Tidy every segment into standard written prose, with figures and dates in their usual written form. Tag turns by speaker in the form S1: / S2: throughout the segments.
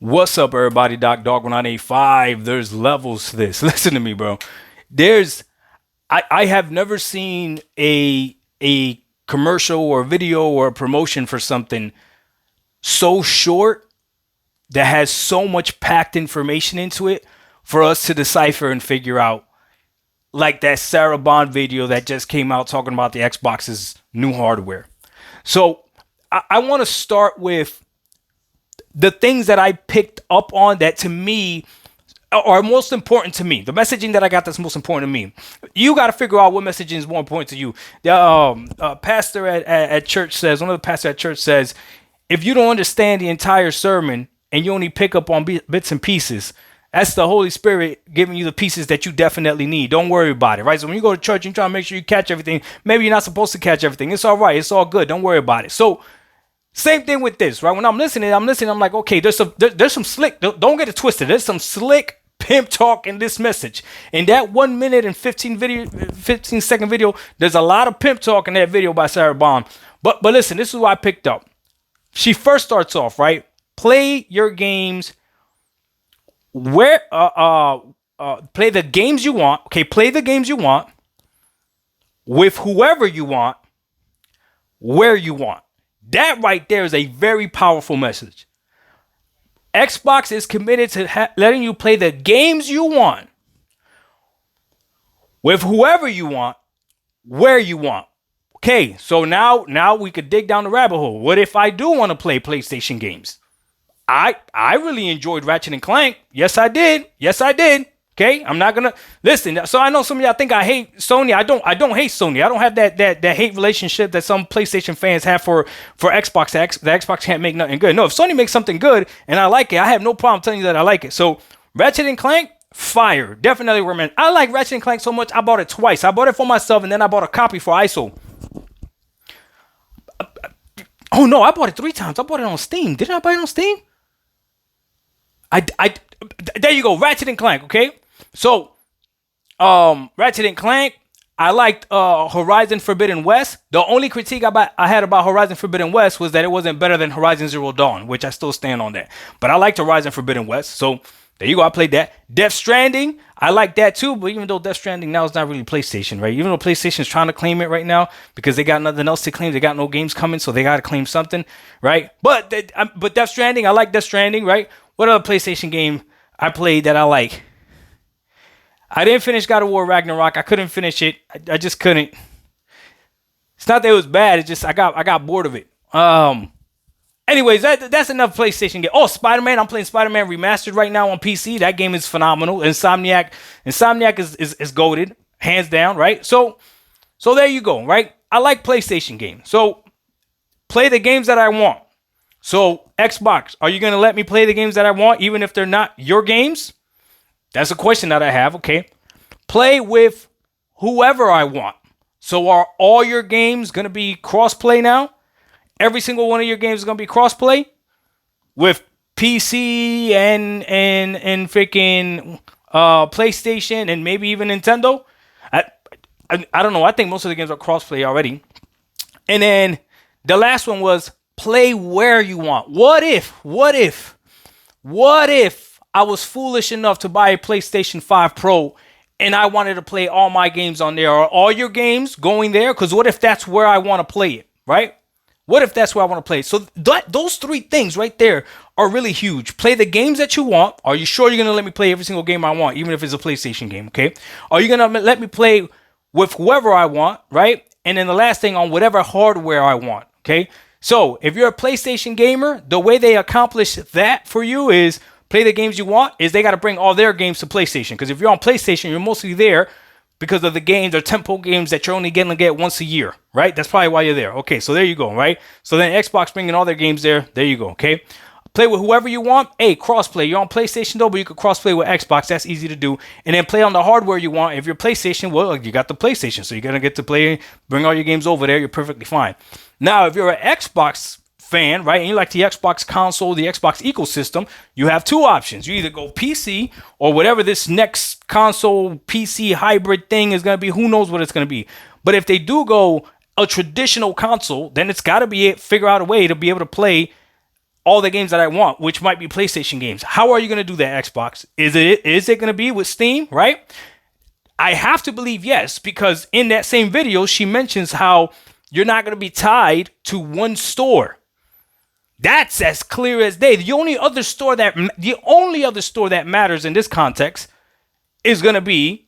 S1: What's up, everybody? Dog 1985. There's levels to this. Listen to me, bro. There's I have never seen a commercial or video or a promotion for something so short that has so much packed information into it for us to decipher and figure out. Like that Sarah Bond video that just came out talking about the Xbox's new hardware. So I want to start with the things that I picked up on that to me are most important to me. The messaging that I got that's most important to me. You got to figure out what messaging is more important to you. The pastor at church says, one of the pastors at church says, if you don't understand the entire sermon and you only pick up on bits and pieces, that's the Holy Spirit giving you the pieces that you definitely need. Don't worry about it, right? So when you go to church, you try to make sure you catch everything. Maybe you're not supposed to catch everything. It's all right. It's all good. Don't worry about it. So same thing with this, right? When I'm listening. I'm like, okay, there's some slick. Don't get it twisted. There's some slick pimp talk in this message. In that 1 minute and 15-second video, there's a lot of pimp talk in that video by Sarah Bond. But listen, this is what I picked up. She first starts off, right? Play your games where play the games you want. Okay, play the games you want with whoever you want, where you want. That right there is a very powerful message. Xbox is committed to letting you play the games you want with whoever you want, where you want. Okay, so now we could dig down the rabbit hole. What if I do want to play PlayStation games? I really enjoyed Ratchet and Clank. Yes, I did. Okay, I'm not gonna listen. So I know some of y'all think I hate Sony. I don't hate Sony. I don't have that hate relationship that some PlayStation fans have for Xbox. The Xbox can't make nothing good. No, if Sony makes something good and I like it, I have no problem telling you that I like it. So Ratchet and Clank, fire, definitely recommend. I like Ratchet and Clank so much. I bought it twice. I bought it for myself and then I bought a copy for ISO. Oh no, I bought it 3 times. I bought it on Steam. Didn't I buy it on Steam? There you go, Ratchet and Clank. Okay, so Ratchet and Clank. I liked Horizon Forbidden West. The only critique I had about Horizon Forbidden West was that it wasn't better than Horizon Zero Dawn, which I still stand on that. But I liked Horizon Forbidden West, so there you go. I played that. Death Stranding, I like that too. But even though Death Stranding now is not really PlayStation, right? Even though PlayStation is trying to claim it right now because they got nothing else to claim, they got no games coming, so they got to claim something, right? But Death Stranding, I like Death Stranding, right? What other PlayStation game I played that I like? I didn't finish God of War Ragnarok. I couldn't finish it. I just couldn't. It's not that it was bad. It's just I got bored of it. Anyways, that's enough PlayStation game. Oh, Spider-Man. I'm playing Spider-Man Remastered right now on PC. That game is phenomenal. Insomniac is goated, hands down, right? So there you go, right? I like PlayStation games. So play the games that I want. So Xbox, are you going to let me play the games that I want even if they're not your games? That's a question that I have, okay? Play with whoever I want. So are all your games going to be cross-play now? Every single one of your games is going to be cross-play? With PC and freaking PlayStation and maybe even Nintendo? I don't know. I think most of the games are cross-play already. And then the last one was play where you want. What if I was foolish enough to buy a PlayStation 5 Pro and I wanted to play all my games on there? Are all your games going there? Because what if that's where I want to play it, right? What if that's where I want to play it? So those 3 things right there are really huge. Play the games that you want. Are you sure you're going to let me play every single game I want, even if it's a PlayStation game, okay? Are you going to let me play with whoever I want, right? And then the last thing, on whatever hardware I want, okay? So if you're a PlayStation gamer, the way they accomplish that for you is play the games you want, is they got to bring all their games to PlayStation. Because if you're on PlayStation, you're mostly there because of the games or tempo games that you're only going to get once a year, right? That's probably why you're there. Okay, so there you go, right? So then Xbox bringing all their games there. There you go, okay? Play with whoever you want. Hey, crossplay. You're on PlayStation though, but you could crossplay with Xbox. That's easy to do. And then play on the hardware you want. If you're PlayStation, well, you got the PlayStation, so you're going to get to play, bring all your games over there. You're perfectly fine. Now, if you're an Xbox fan, right, and you like the Xbox console, the Xbox ecosystem, you have 2 options. You either go PC or whatever this next console PC hybrid thing is going to be. Who knows what it's going to be. But if they do go a traditional console, then it's got to be figure out a way to be able to play all the games that I want, which might be PlayStation games. How are you going to do that, Xbox? Is it going to be with Steam, right? I have to believe yes, because in that same video, she mentions how you're not going to be tied to one store. That's as clear as day. The only other store that matters in this context is going to be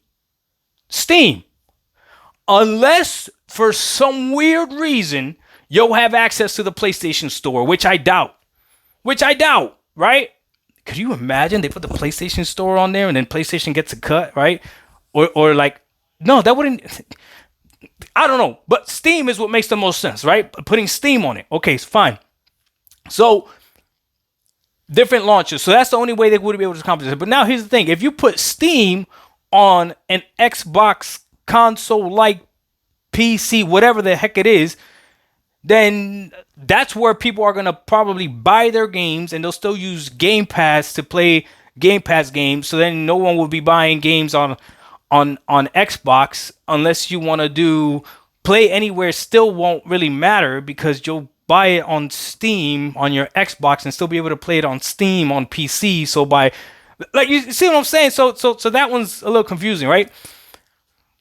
S1: Steam. Unless for some weird reason you'll have access to the PlayStation Store, which I doubt, right? Could you imagine they put the PlayStation Store on there and then PlayStation gets a cut, right? Or like, no, that wouldn't, I don't know. But Steam is what makes the most sense, right? Putting Steam on it. Okay, fine. So, different launches. So that's the only way they would be able to accomplish it. But now here's the thing. If you put Steam on an Xbox console-like PC, whatever the heck it is, then that's where people are going to probably buy their games, and they'll still use Game Pass to play Game Pass games. So then no one will be buying games on Xbox unless you want to do Play Anywhere. Still won't really matter because you'll buy it on Steam on your Xbox and still be able to play it on Steam on PC. So you see what I'm saying? So that one's a little confusing, right?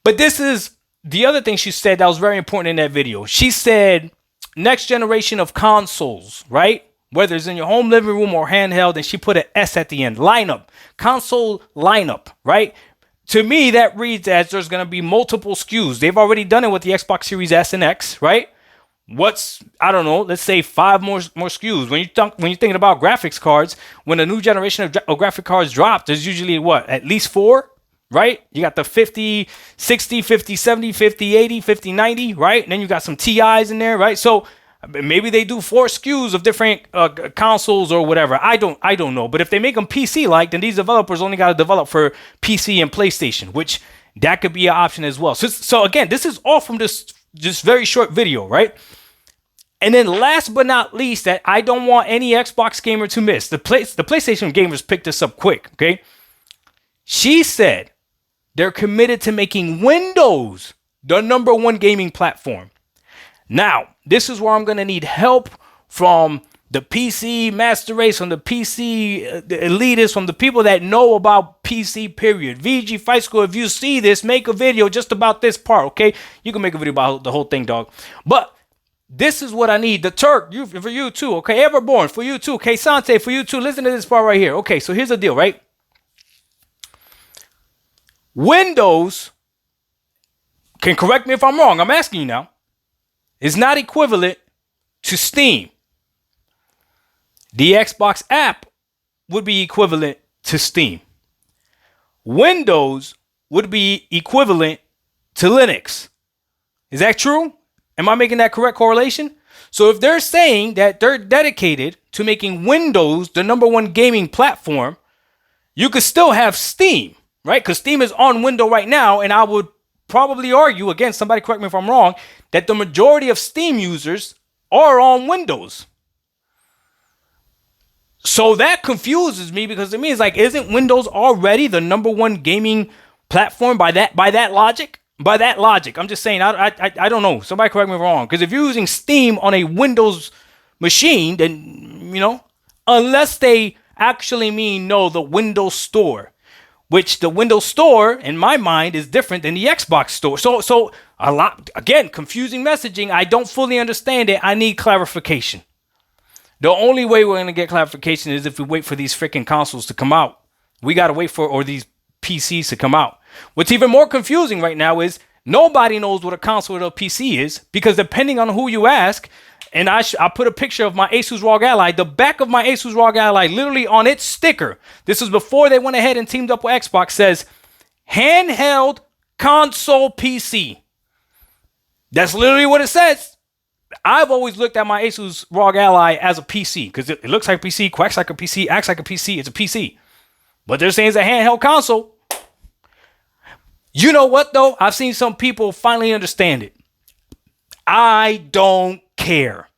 S1: But this is the other thing she said that was very important in that video. She said next generation of consoles, right? Whether it's in your home living room or handheld, and she put an S at the end. Lineup, console lineup, right? To me, that reads as there's going to be multiple SKUs. They've already done it with the Xbox Series S and X, right? I don't know, let's say 5 more SKUs. When you're thinking about graphics cards, when a new generation of graphic cards drop, there's usually at least 4, right? You got the 50, 60, 50, 70, 50, 80, 50, 90, right? And then you got some TIs in there, right? So maybe they do 4 SKUs of different consoles or whatever. I don't know. But if they make them PC-like, then these developers only got to develop for PC and PlayStation, which that could be an option as well. So again, this is all from this very short video, right? And then last but not least, that I don't want any Xbox gamer to miss. The PlayStation gamers picked this up quick, okay? She said they're committed to making Windows the #1 gaming platform. Now, this is where I'm going to need help from the PC master race, from the PC elitists, from the people that know about PC, period. VG Fight School, if you see this, make a video just about this part, okay? You can make a video about the whole thing, dog. But this is what I need. The Turk, for you too, okay? Everborn, for you too. Okay, Sante, for you too. Listen to this part right here. Okay, so here's the deal, right? Windows, can correct me if I'm wrong, I'm asking you now, is not equivalent to Steam. The Xbox app would be equivalent to Steam. Windows would be equivalent to Linux. Is that true? Am I making that correct correlation? So if they're saying that they're dedicated to making Windows the #1 gaming platform, you could still have Steam, right? Because Steam is on Windows right now, and I would probably argue, again, somebody correct me if I'm wrong, that the majority of Steam users are on Windows. So that confuses me, because to me it's like, isn't Windows already the #1 gaming platform by that logic? By that logic, I'm just saying, I don't know. Somebody correct me if I'm wrong. Because if you're using Steam on a Windows machine, then, unless they actually mean, the Windows Store, which the Windows Store, in my mind, is different than the Xbox Store. So a lot, again, confusing messaging. I don't fully understand it. I need clarification. The only way we're going to get clarification is if we wait for these freaking consoles to come out. We got to wait or these PCs to come out. What's even more confusing right now is nobody knows what a console or a PC is, because depending on who you ask, and I put a picture of my Asus ROG Ally, the back of my Asus ROG Ally, literally on its sticker, this was before they went ahead and teamed up with Xbox, says handheld console PC. That's literally what it says. I've always looked at my Asus ROG Ally as a PC, because it looks like a PC, quacks like a PC, acts like a PC. It's a PC. But they're saying it's a handheld console. You know what, though? I've seen some people finally understand it. I don't care.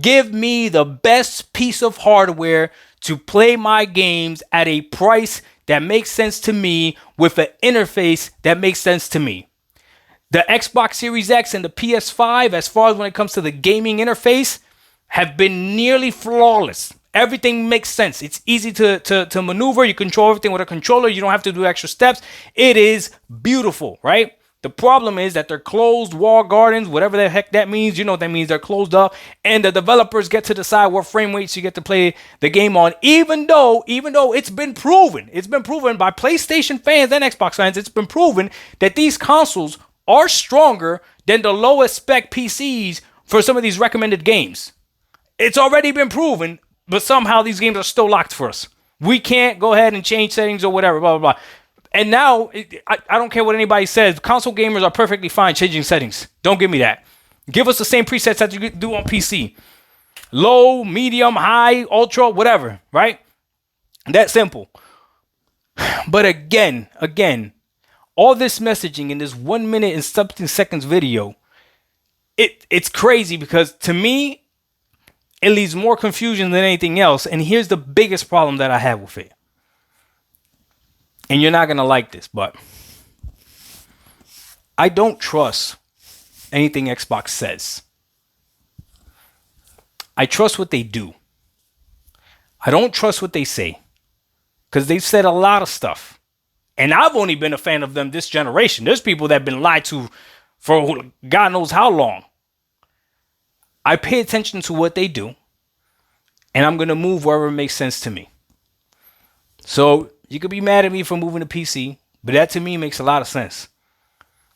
S1: Give me the best piece of hardware to play my games at a price that makes sense to me, with an interface that makes sense to me. The Xbox Series X and the PS5, as far as when it comes to the gaming interface, have been nearly flawless. Everything makes sense. It's easy to maneuver. You control everything with a controller. You don't have to do extra steps. It is beautiful, right? The problem is that they're closed wall gardens, whatever the heck that means. You know what that means. They're closed up, and the developers get to decide what frame rates you get to play the game on. Even though it's been proven by PlayStation fans and Xbox fans, it's been proven that these consoles are stronger than the lowest spec PCs for some of these recommended games. It's already been proven, but somehow these games are still locked for us. We can't go ahead and change settings or whatever, blah, blah, blah. And now, I don't care what anybody says. Console gamers are perfectly fine changing settings. Don't give me that. Give us the same presets that you do on PC. Low, medium, high, ultra, whatever, right? That simple. But again, all this messaging in this 1 minute and something seconds video, it's crazy because to me, it leaves more confusion than anything else. And here's the biggest problem that I have with it. And you're not going to like this, but I don't trust anything Xbox says. I trust what they do. I don't trust what they say, because they've said a lot of stuff. And I've only been a fan of them this generation. There's people that have been lied to for God knows how long. I pay attention to what they do, and I'm going to move wherever it makes sense to me. So you could be mad at me for moving to PC, but that to me makes a lot of sense.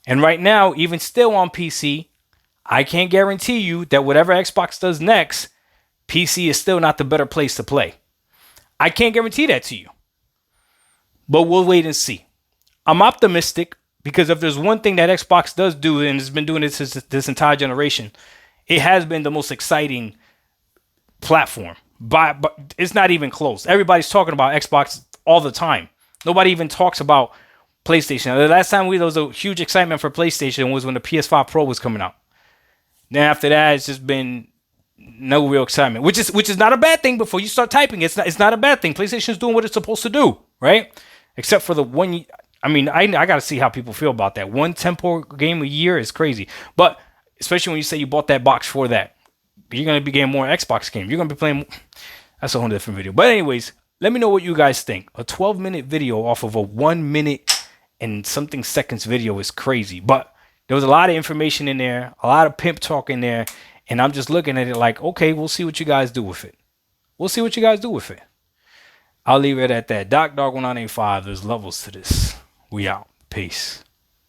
S1: And right now, even still on PC, I can't guarantee you that whatever Xbox does next, PC is still not the better place to play. I can't guarantee that to you. But we'll wait and see. I'm optimistic because if there's one thing that Xbox does do, and has been doing it since this entire generation, it has been the most exciting platform. But it's not even close. Everybody's talking about Xbox all the time. Nobody even talks about PlayStation. The last time there was a huge excitement for PlayStation was when the PS5 Pro was coming out. Then after that, it's just been no real excitement, which is not a bad thing. Before you start typing, it's not a bad thing. PlayStation's doing what it's supposed to do, right? Except for the one. I mean, I got to see how people feel about that. One tempo game a year is crazy, but especially when you say you bought that box for that, you're gonna be getting more Xbox games. You're gonna be playing. That's a whole different video. But anyways, let me know what you guys think. A 12-minute video off of a 1 minute and something seconds video is crazy. But there was a lot of information in there, a lot of pimp talk in there, and I'm just looking at it like, okay, we'll see what you guys do with it. We'll see what you guys do with it. I'll leave it at that. Doc Dog 1985. There's levels to this. We out. Peace.